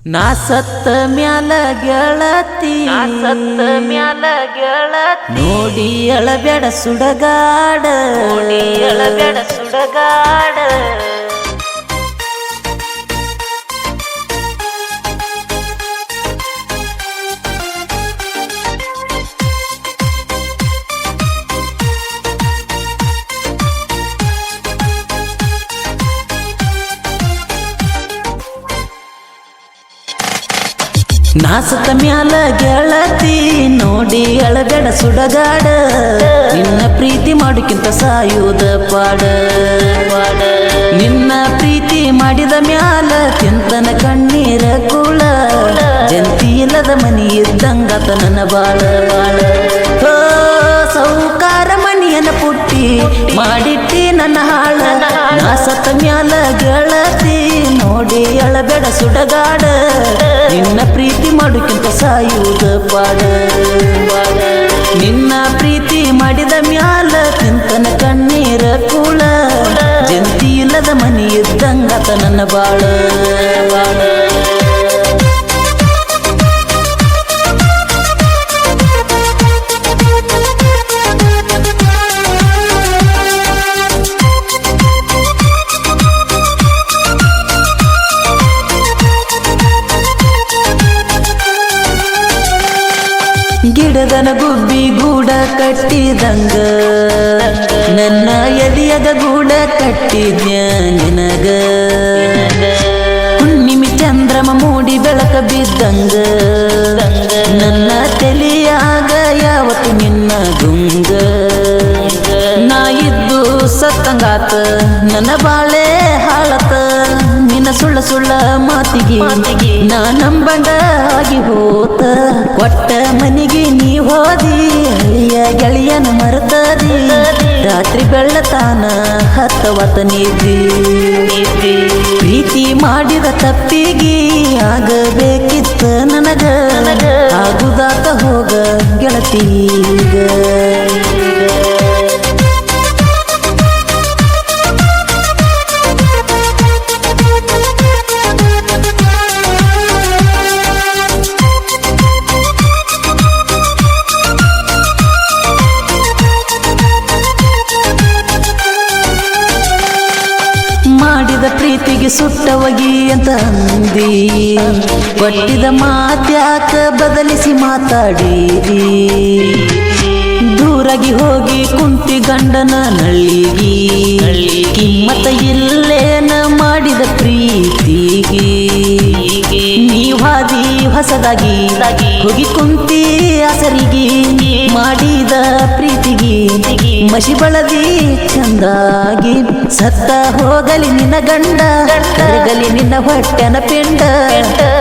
ನಾ ಸತ್ತ ಮ್ಯಾಲ ಗೆಳತಿ ನೋಡಿ ಅಳಬೇಡ ಸುಡಗಾಡ ನಾ ಸತ್ತ ಮ್ಯಾಲ ಗೆಳತಿ ನೋಡಿ ಅಳಬೇಡ ಸುಡಗಾಡ ನಿನ್ನ ಪ್ರೀತಿ ಮಾಡೋಕ್ಕಿಂತ ಸಾಯುವುದ ಪಾಡ ನಿನ್ನ ಪ್ರೀತಿ ಮಾಡಿದ ಮ್ಯಾಲ ತಿಂತನ ಕಣ್ಣೀರ ಕೂಳ ಜಂತಿ ಇಲ್ಲದ ಮನಿ ಇದ್ದಂಗಾತ ನನ್ನ ಬಾಳ ಹೋ ಸೌಕಾರ ಮನಿಯನ್ನ ಪುಟ್ಟಿ ಮಾಡಿಟ್ಟಿ ನನ್ನ ಹಾಳ ನಾ ಸತ್ತ ಮ್ಯಾಲ ಗೆಳತಿ ನೋಡಿ ಅಳಬೇಡ ಸುಡಗಾಡ ನಿನ್ನ ಪ್ರೀತಿ ಮಾಡೋಕ್ಕಿಂತ ಸಾಯುವುದ ಪಾಡ ನಿನ್ನ ಪ್ರೀತಿ ಮಾಡಿದ ಮ್ಯಾಲ ತಿಂತನ ಕಣ್ಣೀರ ಕೂಳ ಜಂತಿ ಇಲ್ಲದ ಮನಿ ಇದ್ದಂಗಾತ ನನ್ನ ಬಾಳ ಗಿಡದನ ಗುಬ್ಬಿ ಗೂಡ ಕಟ್ಟಿದಂಗ ನನ್ನ ಎದೆಯದ ಗೂಡ ಕಟ್ಟಿದ್ಯ ನಿನಗ ಹುಣ್ಣಿಮೆ ಚಂದ್ರಮ ಮೂಡಿ ಬೆಳಕ ಬಿದ್ದಂಗ ನನ್ನ ತಲೆಯಾಗ ಯಾವತ್ತು ನಿನ್ನ ಗುಂಗ ನಾ ಇದ್ದು ಸತ್ತಂಗಾತ ನನ್ನ ಬಾಳೆ ಹಾಳತ ನಿನ್ನ ಸುಳ್ಳ ಸುಳ್ಳ ಮಾತಿಗೆ ನಾ ನಂಬಂಡ ಆಗಿ ಹೋತ ಕೊಟ್ಟ ಮನಿಗೆ ನೀ ಹೋದಿ ಅಳಿಯ ಗೆಳೆಯನ ಮರ್ತದಿ ರಾತ್ರಿ ಬೆಳ್ಳತಾನ ಹತ್ತವತ ನಿದ್ದಿ ಪ್ರೀತಿ ಮಾಡಿದ ತಪ್ಪಿಗೆ ಆಗಬೇಕಿತ್ತ ನನಗ ಆಗುದಾತ ಹೋಗ ಗೆಳತೀಗ ಮಾಡಿದ ಪ್ರೀತಿಗೆ ಸುಟ್ಟವಗಿ ಅಂತ ಅಂದಿ ಕೊಟ್ಟಿದ ಮಾತ್ಯಾಕ ಬದಲಿಸಿ ಮಾತಾಡಿದಿ ದೂರಾಗಿ ಹೋಗಿ ಕುಂತಿ ಗಂಡನ ನಳ್ಳಿಗಿ ಕಿಮ್ಮತ್ತ ಇಲ್ಲೇನ ಮಾಡಿದ ಪ್ರೀತಿಗೆ ನೀವಾದಿ ಹೊಸದಾಗಿ ಹೋಗಿ ಕುಂತಿ ಹಸರಿಗೆ ಮಾಡಿದ ಪ್ರೀತಿಗೆ ಮಸಿ ಬಳದಿ ಚಂದಾಗಿ ಸತ್ತ ಹೋಗಲಿ ನಿನ್ನ ಗಂಡ ಕರಗಲಿ ನಿನ್ನ ಹೊಟ್ಟೆನ ಪಿಂಡ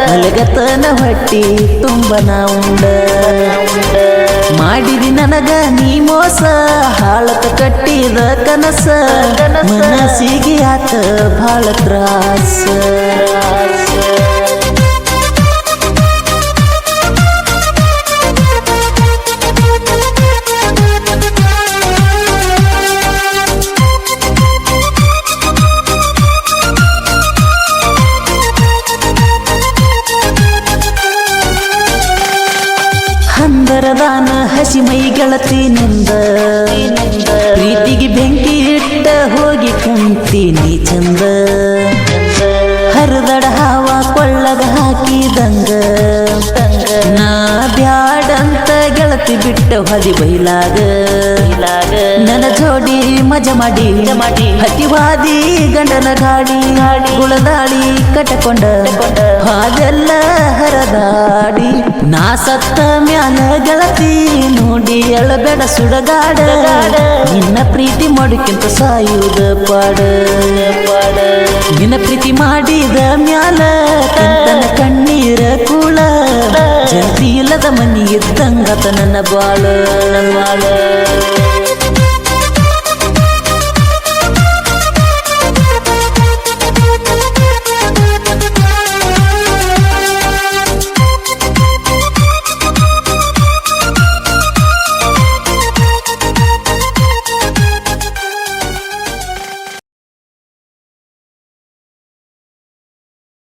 ಮಲಗತನ ಹೊಟ್ಟಿ ತುಂಬನ ಉಂಡ ಮಾಡಿದಿ ನನಗ ನೀ ಮೋಸ ಹಾಳತ ಕಟ್ಟಿದ ಕನಸ ಮನಸ್ಸಿಗೆ ಆತ ಭಾಳ ತ್ರಾಸ ಹಂದರದಾನ ಹಸಿ ಮೈ ಗೆಳತಿ ನಿಂದ ಪ್ರೀತಿಗೆ ಬೆಂಕಿ ಇಟ್ಟ ಹೋಗಿ ಕುಂತೀನಿ ಚಂದ ಹರಿದಡ ಹಾವ ಕೊಳ್ಳಗ ಹಾಕಿದಂಗ ನಾ ಬ್ಯಾಡಂತ ಗೆಳತಿ ಬಿಟ್ಟ ಹೊದಿ ಬೈಲಾಗ ನನ್ನ ಜೋಡಿ ಮಜಾ ಮಾಡಿ ಹತಿವಾದಿ ಗಂಡನ ಗಾಡಿ ಗುಳದಾಡಿ ಕಟ್ಟಕೊಂಡ ಹಾಗೆಲ್ಲ ಹರದಾಡಿ ನಾ ಸತ್ತ ಮ್ಯಾಲ ಗೆಳತಿ ನೋಡಿ ಅಳಬೇಡ ಸುಡಗಾಡ ನಿನ್ನ ಪ್ರೀತಿ ಮಾಡೋಕ್ಕಿಂತ ಸಾಯುವುದ ಪಾಡ ನಿನ್ನ ಪ್ರೀತಿ ಮಾಡಿದ ಮ್ಯಾಲ ಕಂತನ ಕಣ್ಣೀರ ಕೂಳ ಜಂತಿ ಇಲ್ಲದ ಮನಿ ಇದ್ದಂಗತ ನನ್ನ ಬಾಳ